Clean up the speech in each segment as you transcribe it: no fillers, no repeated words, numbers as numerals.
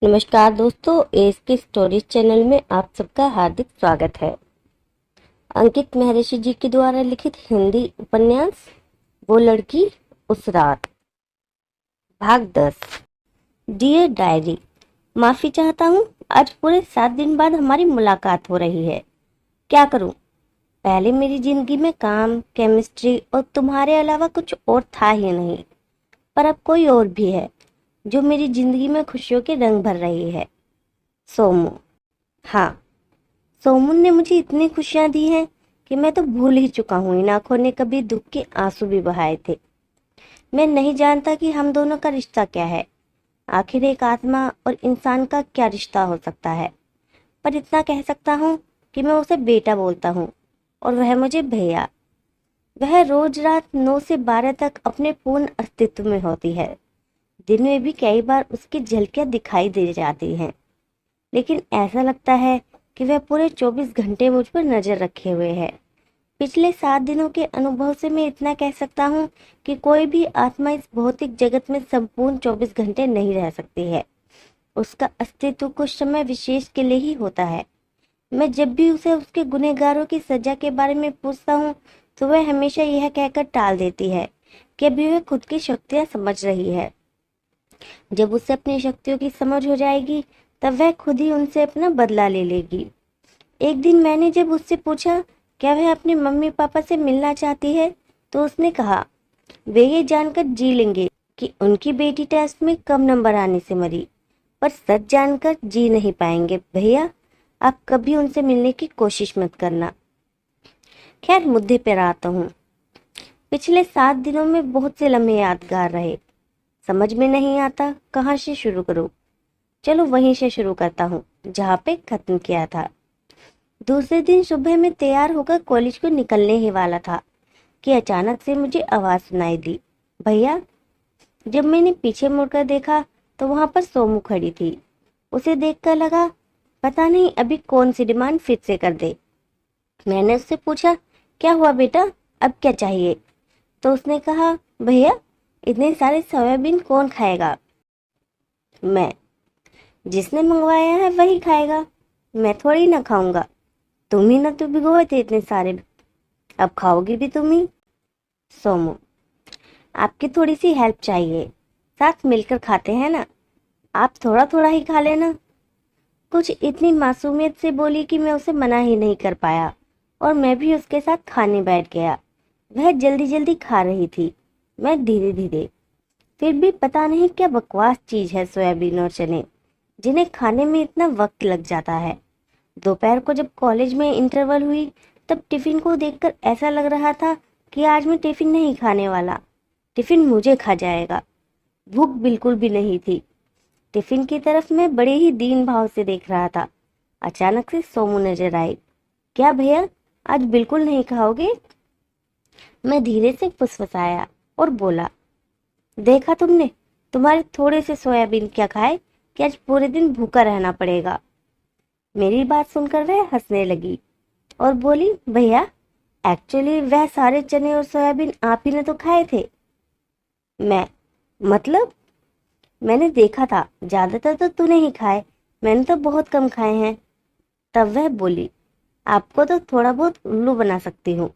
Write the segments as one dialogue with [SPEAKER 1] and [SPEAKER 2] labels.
[SPEAKER 1] नमस्कार दोस्तों, एस के स्टोरीज चैनल में आप सबका हार्दिक स्वागत है। अंकित महर्षि जी के द्वारा लिखित हिंदी उपन्यास वो लड़की उस रात, भाग 10। डियर डायरी, माफी चाहता हूँ। आज पूरे 7 दिन बाद हमारी मुलाकात हो रही है। क्या करूँ? पहले मेरी जिंदगी में काम, केमिस्ट्री और तुम्हारे अलावा कुछ और था ही नहीं, पर अब कोई और भी है जो मेरी जिंदगी में खुशियों के रंग भर रही है। सोमू। हाँ, सोमू ने मुझे इतनी खुशियां दी हैं कि मैं तो भूल ही चुका हूँ इन आंखों ने कभी दुख के आंसू भी बहाए थे। मैं नहीं जानता कि हम दोनों का रिश्ता क्या है, आखिर एक आत्मा और इंसान का क्या रिश्ता हो सकता है। पर इतना कह सकता हूँ कि मैं उसे बेटा बोलता हूँ और वह मुझे भैया। वह रोज रात 9 से 12 तक अपने पूर्ण अस्तित्व में होती है। दिन में भी कई बार उसकी झलकियां दिखाई दे जाती हैं, लेकिन ऐसा लगता है कि वह पूरे 24 घंटे मुझ पर नजर रखे हुए है। पिछले 7 दिनों के अनुभव से मैं इतना कह सकता हूँ कि कोई भी आत्मा इस भौतिक जगत में संपूर्ण 24 घंटे नहीं रह सकती है। उसका अस्तित्व कुछ समय विशेष के लिए ही होता है। मैं जब भी उसे उसके गुनहगारों की सजा के बारे में पूछता हूँ तो वह हमेशा यह कहकर टाल देती है कि अभी वह खुद की शक्तियाँ समझ रही है। जब उसे अपनी शक्तियों की समझ हो जाएगी तब वह खुद ही उनसे अपना बदला ले लेगी। एक दिन मैंने जब उससे पूछा क्या वह अपने मम्मी पापा से मिलना चाहती है तो उसने कहा वे ये जानकर जी लेंगे कि उनकी बेटी टेस्ट में कम नंबर आने से मरी, पर सच जानकर जी नहीं पाएंगे। भैया, आप कभी उनसे मिलने की कोशिश मत करना। खैर, मुद्दे पर आता हूँ। पिछले 7 दिनों में बहुत से लम्हे यादगार रहे। समझ में नहीं आता कहाँ से शुरू करूँ। चलो वहीं से शुरू करता हूँ जहाँ पे खत्म किया था। दूसरे दिन सुबह मैं तैयार होकर कॉलेज को निकलने ही वाला था कि अचानक से मुझे आवाज सुनाई दी, भैया। जब मैंने पीछे मुड़कर देखा तो वहां पर सोमू खड़ी थी। उसे देखकर लगा पता नहीं अभी कौन सी डिमांड फिर से कर दे। मैंने उससे पूछा क्या हुआ बेटा, अब क्या चाहिए? तो उसने कहा भैया, इतने सारे सोयाबीन कौन खाएगा? मैं, जिसने मंगवाया है वही खाएगा, मैं थोड़ी ना खाऊंगा। तुम ही ना तो भिगोए थे इतने सारे, अब खाओगी भी तुम ही। सोमू, आपकी थोड़ी सी हेल्प चाहिए, साथ मिलकर खाते हैं ना, आप थोड़ा थोड़ा ही खा लेना। कुछ इतनी मासूमियत से बोली कि मैं उसे मना ही नहीं कर पाया और मैं भी उसके साथ खाने बैठ गया। वह जल्दी जल्दी खा रही थी, मैं धीरे धीरे। फिर भी पता नहीं क्या बकवास चीज है सोयाबीन और चने, जिन्हें खाने में इतना वक्त लग जाता है। दोपहर को जब कॉलेज में इंटरवल हुई तब टिफिन को देखकर ऐसा लग रहा था कि आज मैं टिफिन नहीं खाने वाला, टिफिन मुझे खा जाएगा। भूख बिल्कुल भी नहीं थी। टिफिन की तरफ मैं बड़े ही दीन भाव से देख रहा था। अचानक से सोमू नजर आई। क्या भैया, आज बिल्कुल नहीं खाओगे? मैं धीरे से फुसफुसाया और बोला, देखा तुमने, तुम्हारे थोड़े से सोयाबीन क्या खाए कि आज पूरे दिन भूखा रहना पड़ेगा। मेरी बात सुनकर वह हंसने लगी और बोली, भैया, एक्चुअली वह सारे चने और सोयाबीन आप ही ने तो खाए थे। मैं, मतलब? मैंने देखा था, ज्यादातर तो तूने ही खाए, मैंने तो बहुत कम खाए हैं। तब वह बोली, आपको तो थोड़ा बहुत उल्लू बना सकती हूँ,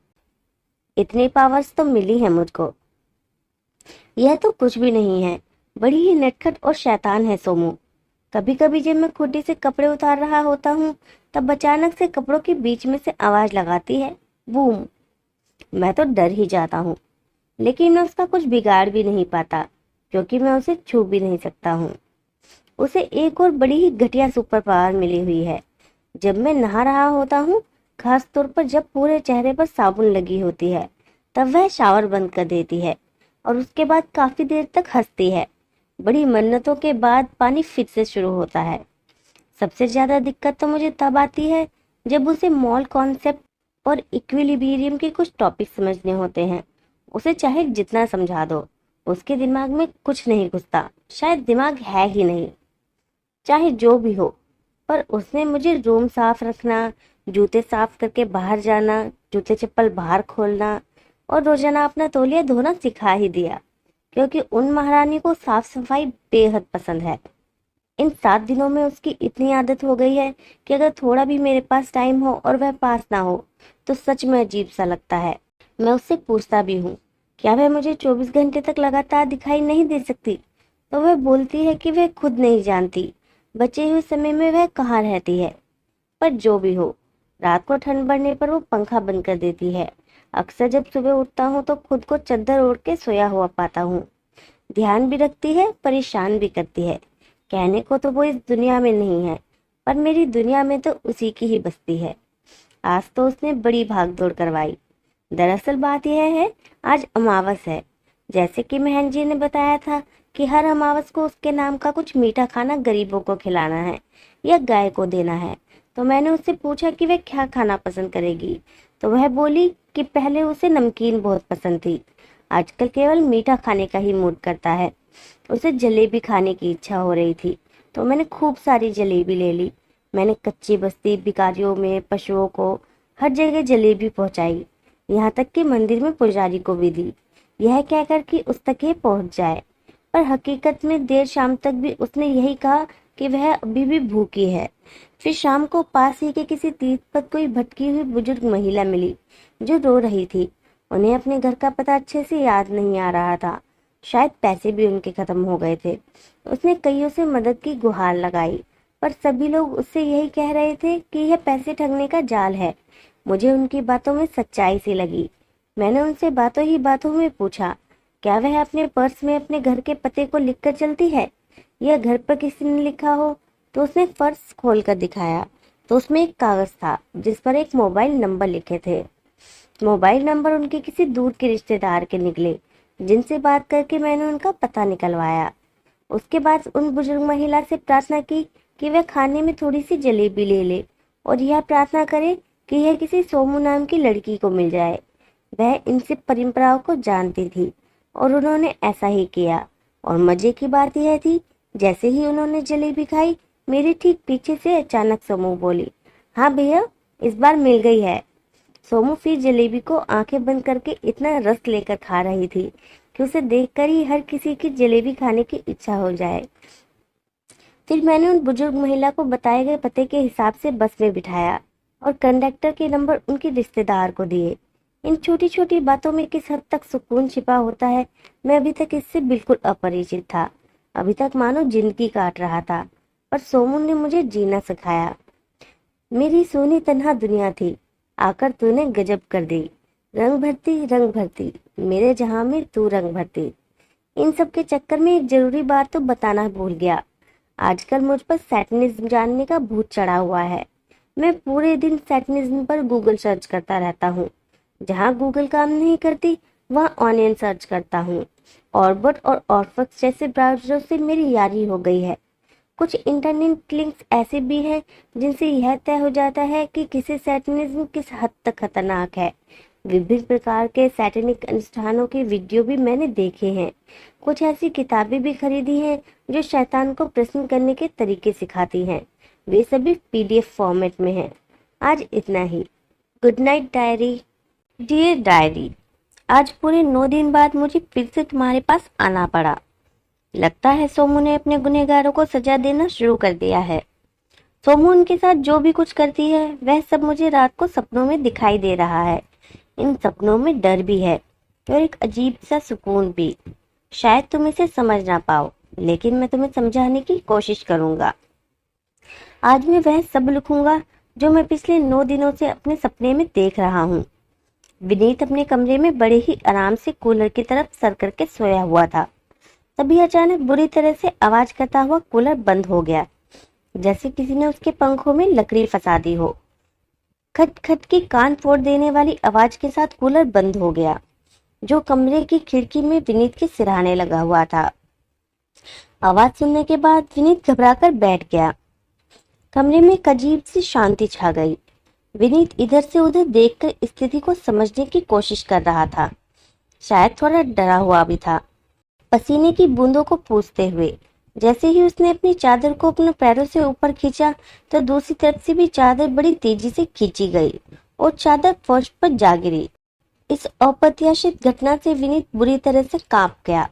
[SPEAKER 1] इतनी पावर्स तो मिली है मुझको। यह तो कुछ भी नहीं है, बड़ी ही नटखट और शैतान है सोमू। कभी कभी जब मैं खुटी से कपड़े उतार रहा होता हूँ तब अचानक से कपड़ों के बीच में से आवाज लगाती है, बूम। मैं तो डर ही जाता हूँ, लेकिन मैं उसका कुछ बिगाड़ भी नहीं पाता क्योंकि मैं उसे छू भी नहीं सकता हूँ। उसे एक और बड़ी ही घटिया सुपर पावर मिली हुई है। जब मैं नहा रहा होता हूँ, खास तौर पर जब पूरे चेहरे पर साबुन लगी होती है, तब वह शावर बंद कर देती है और उसके बाद काफी देर तक हंसती है। बड़ी मन्नतों के बाद पानी फिर से शुरू होता है। सबसे ज्यादा दिक्कत तो मुझे तब आती है जब उसे मॉल कॉन्सेप्ट और इक्विलिब्रियम के कुछ टॉपिक समझने होते हैं। उसे चाहे जितना समझा दो, उसके दिमाग में कुछ नहीं घुसता, शायद दिमाग है ही नहीं। चाहे जो भी हो, पर उसने मुझे रूम साफ रखना, जूते साफ करके बाहर जाना, जूते चप्पल बाहर खोलना और रोजाना अपना तौलिया धोना सिखा ही दिया, क्योंकि उन महारानी को साफ सफाई बेहद पसंद है। इन 7 दिनों में उसकी इतनी आदत हो गई है कि अगर थोड़ा भी मेरे पास टाइम हो और वह पास ना हो तो सच में अजीब सा लगता है। मैं उससे पूछता भी हूँ, क्या वह मुझे 24 घंटे तक लगातार दिखाई नहीं दे सकती? तो वह बोलती है कि वह खुद नहीं जानती बचे हुए समय में वह कहाँ रहती है। पर जो भी हो, रात को ठंड बढ़ने पर वो पंखा बंद कर देती है। अक्सर जब सुबह उठता हूँ तो खुद को चादर ओढ़ के सोया हुआ पाता हूँ। ध्यान भी रखती है, परेशान भी करती है। कहने को तो वो इस दुनिया में नहीं है, पर मेरी दुनिया में तो उसी की ही बस्ती है। आज तो उसने बड़ी भागदौड़ करवाई। दरअसल बात यह है, आज अमावस है। जैसे कि महन जी ने बताया था कि हर अमावस को उसके नाम का कुछ मीठा खाना गरीबों को खिलाना है या गाय को देना है। तो मैंने उससे पूछा कि वह क्या खाना पसंद करेगी। तो वह बोली कि पहले उसे नमकीन बहुत पसंद थी, आजकल केवल मीठा खाने का ही मूड करता है। उसे जलेबी खाने की इच्छा हो रही थी, तो मैंने खूब सारी जलेबी ले ली। मैंने कच्ची बस्ती, भिखारियों में, पशुओं को हर जगह जलेबी पहुंचाई, यहाँ तक कि मंदिर में पुजारी को भी दी, यह कहकर कि उस तक ये पहुंच जाए। पर हकीकत में देर शाम तक भी उसने यही कहा कि वह अभी भी भूखी है। फिर शाम को पास ही के किसी तीर्थ पर कोई भटकी हुई बुजुर्ग महिला मिली जो रो रही थी। उन्हें अपने घर का पता अच्छे से याद नहीं आ रहा था, शायद पैसे भी उनके खत्म हो गए थे। उसने कईयों से मदद की गुहार लगाई, पर सभी लोग उससे यही कह रहे थे कि यह पैसे ठगने का जाल है। मुझे उनकी बातों में सच्चाई सी लगी। मैंने उनसे बातों ही बातों में पूछा, क्या वह अपने पर्स में अपने घर के पते को लिखकर चलती है या घर पर किसी ने लिखा हो? तो उसने पर्स खोलकर दिखाया, तो उसमें एक कागज था जिस पर एक मोबाइल नंबर लिखे थे। मोबाइल नंबर उनके किसी दूर के रिश्तेदार के निकले, जिनसे बात करके मैंने उनका पता निकलवाया। उसके बाद उन बुजुर्ग महिला से प्रार्थना की कि वह खाने में थोड़ी सी जलेबी ले ले और यह प्रार्थना करे कि यह किसी सोमू नाम की लड़की को मिल जाए। वह इन सब परंपराओं को जानती थी और उन्होंने ऐसा ही किया। और मजे की बात यह थी, जैसे ही उन्होंने जलेबी खाई, मेरे ठीक पीछे से अचानक सोमू बोली, हाँ भैया, इस बार मिल गई है। सोमू फिर जलेबी को आंखें बंद करके इतना रस लेकर खा रही थी कि उसे देखकर ही हर किसी की जलेबी खाने की इच्छा हो जाए। फिर मैंने उन बुजुर्ग महिला को बताए गए पते के हिसाब से बस में बिठाया और कंडक्टर के नंबर उनके रिश्तेदार को दिए। इन छोटी छोटी बातों में किस हद तक सुकून छिपा होता है, मैं अभी तक इससे बिल्कुल अपरिचित था। अभी तक मानो जिंदगी काट रहा था, पर सोमू ने मुझे जीना सिखाया। मेरी सोनी तन्हा दुनिया थी, आकर तूने गजब कर दी। रंग भरती मेरे जहां में तू रंग भरती। इन सब के चक्कर में एक जरूरी बात तो बताना भूल गया। आजकल मुझ पर सैटनिज्म जानने का भूत चढ़ा हुआ है। मैं पूरे दिन सैटनिज्म पर गूगल सर्च करता रहता हूँ। जहाँ गूगल काम नहीं करती वहाँ ऑनियन सर्च करता हूँ। ऑर्बिट और ऑर्फक्स जैसे ब्राउजरों से मेरी यारी हो गई है। कुछ इंटरनेट लिंक्स ऐसे भी हैं जिनसे यह तय हो जाता है कि किसी सैटनिज्म किस हद तक खतरनाक है। विभिन्न प्रकार के सैटेनिक अनुष्ठानों के वीडियो भी मैंने देखे हैं। कुछ ऐसी किताबें भी खरीदी हैं जो शैतान को प्रश्न करने के तरीके सिखाती हैं। वे सभी पीडीएफ फॉर्मेट में हैं। आज इतना ही। Good night diary. Dear diary, आज पूरे 9 दिन बाद मुझे फिर से तुम्हारे पास आना पड़ा। लगता है सोमू ने अपने गुनहगारों को सजा देना शुरू कर दिया है। सोमू उनके साथ जो भी कुछ करती है वह सब मुझे रात को सपनों में दिखाई दे रहा है। इन सपनों में डर भी है और एक अजीब सा सुकून भी। शायद तुम इसे समझ ना पाओ, लेकिन मैं तुम्हें समझाने की कोशिश करूंगा। आज मैं वह सब लिखूंगा जो मैं पिछले 9 दिनों से अपने सपने में देख रहा हूँ। विनीत अपने कमरे में बड़े ही आराम से कूलर की तरफ सर करके सोया हुआ था। तभी अचानक बुरी तरह से आवाज करता हुआ कूलर बंद हो गया, जैसे किसी ने उसके पंखों में लकड़ी फंसा दी हो। खट खट की कान फोड़ देने वाली आवाज के साथ कूलर बंद हो गया, जो कमरे की खिड़की में विनीत के सिरहाने लगा हुआ था। आवाज सुनने के बाद विनीत घबराकर बैठ गया। कमरे में एक अजीब सी शांति छा गई। विनीत इधर से उधर देखकर स्थिति को समझने की कोशिश कर रहा था। शायद थोड़ा डरा हुआ भी था, पसीने की बूंदों को पूछते हुए। जैसे ही उसने अपनी चादर को अपने पैरों से ऊपर खींचा तो दूसरी तरफ से भी चादर बड़ी तेजी से खींची गई और चादर फर्श पर जा गिरी। इस अप्रत्याशित घटना से विनीत बुरी तरह से कांप गया।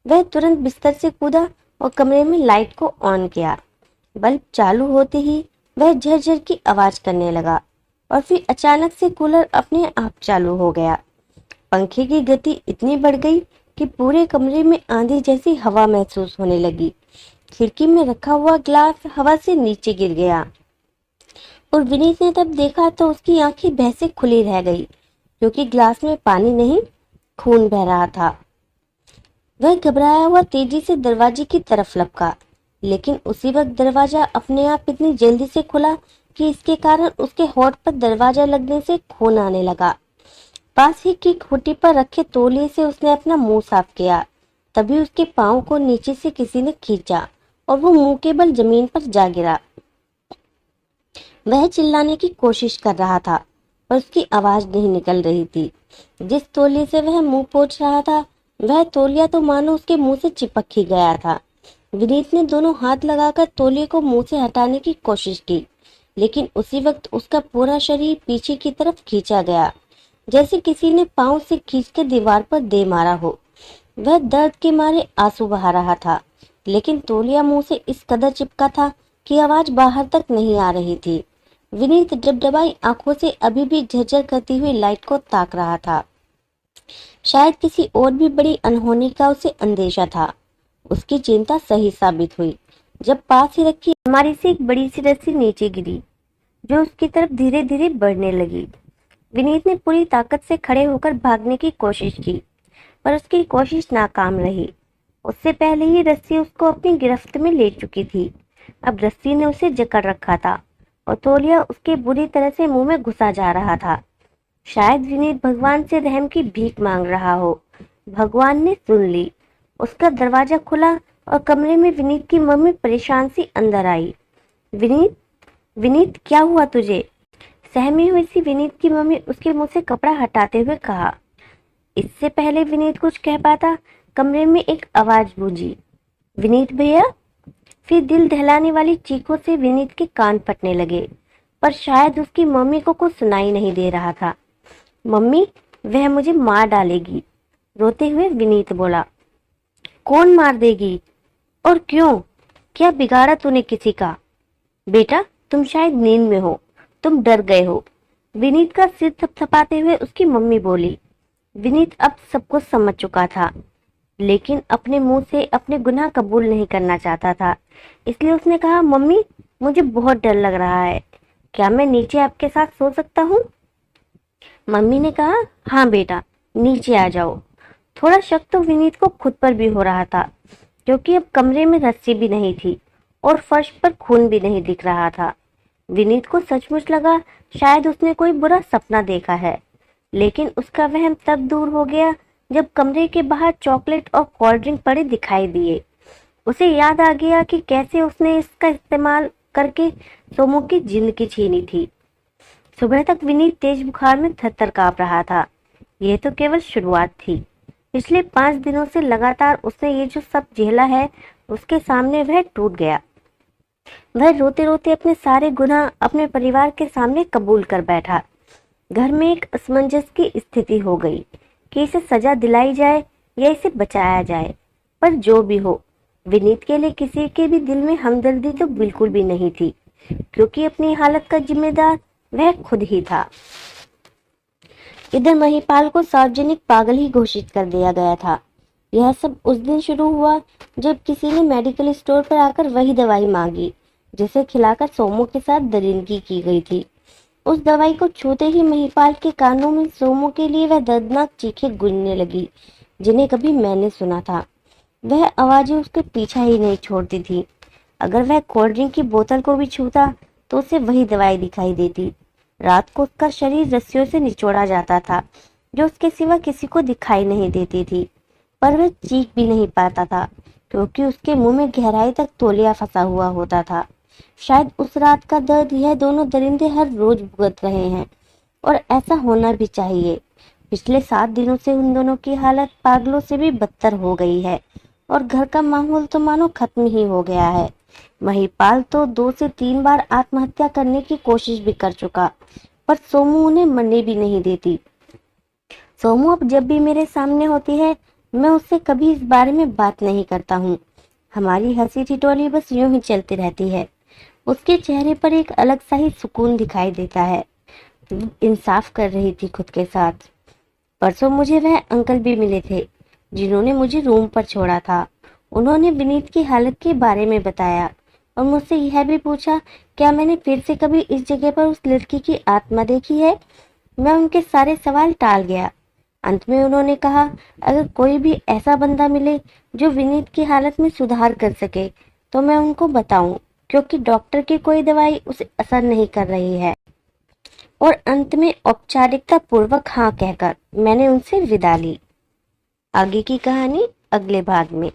[SPEAKER 1] वह तुरंत बिस्तर से कूदा और कमरे में लाइट को ऑन किया। बल्ब चालू होते ही वह झरझर की आवाज करने लगा और फिर अचानक से कूलर अपने आप चालू हो गया। पंखे की गति इतनी बढ़ गई कि पूरे कमरे में आंधी जैसी हवा महसूस होने लगी। खिड़की में रखा हुआ ग्लास हवा से नीचे गिर गया और विनीत ने तब देखा तो उसकी आंखें भैंसे खुली रह गई, क्योंकि ग्लास में पानी नहीं, खून बह रहा था। वह घबराया हुआ तेजी से दरवाजे की तरफ लपका, लेकिन उसी वक्त दरवाजा अपने आप इतनी जल्दी से खुला कि इसके कारण उसके होंठ पर दरवाजा लगने से खून आने लगा। पास ही की खूंटी पर रखे तौलिए से उसने अपना मुंह साफ किया। तभी उसके पांव को नीचे से किसी ने खींचा और वो मुंह के बल जमीन पर जा गिरा। वह चिल्लाने की कोशिश कर रहा था पर उसकी आवाज नहीं निकल रही थी। जिस तौलिए से वह मुंह पोंछ रहा था वह तौलिया तो मानो उसके मुंह से चिपक ही गया था। विनीत ने दोनों हाथ लगाकर तौलिए को मुंह से हटाने की कोशिश की, लेकिन उसी वक्त उसका पूरा शरीर पीछे की तरफ खींचा गया, जैसे किसी ने पांव से खींचकर दीवार पर दे मारा हो। वह दर्द के मारे आंसू बहा रहा था, लेकिन तौलिया मुंह से इस कदर चिपका था कि आवाज बाहर तक नहीं आ रही थी। विनीत डबडबाई आंखों से अभी भी झरझर करती हुई लाइट को ताक रहा था। शायद किसी और भी बड़ी अनहोनी का उसे अंदेशा था। उसकी चिंता सही साबित हुई जब पास ही रखी अलमारी से एक बड़ी सी रस्सी नीचे गिरी, जो उसकी तरफ धीरे धीरे बढ़ने लगी। विनीत ने पूरी ताकत से खड़े होकर भागने की कोशिश की, पर उसकी कोशिश नाकाम रही। उससे पहले ही रस्सी उसको अपनी गिरफ्त में ले चुकी थी। अब रस्सी ने उसे जकड़ रखा था और तौलिया उसके बुरी तरह से मुंह में घुसा जा रहा था। शायद विनीत भगवान से रहम की भीख मांग रहा हो। भगवान ने सुन ली। उसका दरवाजा खुला और कमरे में विनीत की मम्मी परेशान सी अंदर आई। विनीत, विनीत क्या हुआ तुझे? सहमी हुई सी विनीत की मम्मी उसके मुंह से कपड़ा हटाते हुए कहा। इससे पहले विनीत कुछ कह पाता, कमरे में एक आवाज गूंजी, विनीत भैया। फिर दिल दहलाने वाली चीखों से विनीत के कान फटने लगे, पर शायद उसकी मम्मी को कुछ सुनाई नहीं दे रहा था। मम्मी, वह मुझे मार डालेगी, रोते हुए विनीत बोला। कौन मार देगी और क्यों? क्या बिगाड़ा तूने किसी का? बेटा, तुम शायद नींद में हो, तुम डर गए हो, विनीत का सिर थपथपाते हुए उसकी मम्मी बोली। विनीत अब सब कुछ समझ चुका था, लेकिन अपने मुंह से अपने गुनाह कबूल नहीं करना चाहता था। इसलिए उसने कहा, मम्मी मुझे बहुत डर लग रहा है, क्या मैं नीचे आपके साथ सो सकता हूँ? मम्मी ने कहा, हाँ बेटा, नीचे आ जाओ। थोड़ा शक तो विनीत को खुद पर भी हो रहा था, क्योंकि अब कमरे में रस्सी भी नहीं थी और फर्श पर खून भी नहीं दिख रहा था। विनीत को सचमुच लगा शायद उसने कोई बुरा सपना देखा है, लेकिन उसका वहम तब दूर हो गया जब कमरे के बाहर चॉकलेट और कोल्ड ड्रिंक पड़े दिखाई दिए। उसे याद आ गया कि कैसे उसने इसका इस्तेमाल करके सोमू की जिंदगी छीनी थी। सुबह तक विनीत तेज बुखार में थरथर कांप रहा था। यह तो केवल शुरुआत थी। पिछले 5 दिनों से लगातार उसने ये जो सब झेला है, उसके सामने वह टूट गया। वह रोते रोते अपने सारे गुनाह अपने परिवार के सामने कबूल कर बैठा। घर में एक असमंजस की स्थिति हो गई कि इसे सजा दिलाई जाए या इसे बचाया जाए। पर जो भी हो, विनीत के लिए किसी के भी दिल में हमदर्दी तो बिल्कुल भी नहीं थी, क्योंकि अपनी हालत का जिम्मेदार वह खुद ही था। इधर महिपाल को सार्वजनिक पागल ही घोषित कर दिया गया था। यह सब उस दिन शुरू हुआ जब किसी ने मेडिकल स्टोर पर आकर वही दवाई मांगी जिसे खिलाकर सोमू के साथ दरिंदगी की गई थी। उस दवाई को छूते ही महिपाल के कानों में सोमू के लिए वह दर्दनाक चीखें गूंजने लगी जिन्हें कभी मैंने सुना था। वह आवाजें उसके पीछा ही नहीं छोड़ती थी। अगर वह कोल्ड ड्रिंक की बोतल को भी छूता तो उसे वही दवाई दिखाई देती। रात को उसका शरीर रस्सियों से निचोड़ा जाता था, जो उसके सिवा किसी को दिखाई नहीं देती थी, पर वह चीख भी नहीं पाता था क्योंकि उसके मुंह में गहराई तक तौलिया फंसा हुआ होता था। शायद उस रात का दर्द यह दोनों दरिंदे हर रोज भुगत रहे हैं, और ऐसा होना भी चाहिए। पिछले 7 दिनों से उन दोनों की हालत पागलों से भी बदतर हो गई है और घर का माहौल तो मानो खत्म ही हो गया है। महिपाल तो 2 से 3 बार आत्महत्या करने की कोशिश भी कर चुका, पर सोमू उन्हें मरने भी नहीं देती। सोमू अब जब भी मेरे सामने होती है, मैं उससे कभी इस बारे में बात नहीं करता हूँ। हमारी हंसी ठिठोली बस यूं ही चलती रहती है। उसके चेहरे पर एक अलग सा ही सुकून दिखाई देता है। वो इंसाफ कर रही थी खुद के साथ। परसों मुझे वह अंकल भी मिले थे जिन्होंने मुझे रूम पर छोड़ा था। उन्होंने विनीत की हालत के बारे में बताया और मुझसे यह भी पूछा क्या मैंने फिर से कभी इस जगह पर उस लड़की की आत्मा देखी है। मैं उनके सारे सवाल टाल गया। अंत में उन्होंने कहा अगर कोई भी ऐसा बंदा मिले जो विनीत की हालत में सुधार कर सके तो मैं उनको बताऊं, क्योंकि डॉक्टर की कोई दवाई उसे असर नहीं कर रही है। और अंत में औपचारिकता पूर्वक हाँ कहकर मैंने उनसे विदा ली। आगे की कहानी अगले भाग में।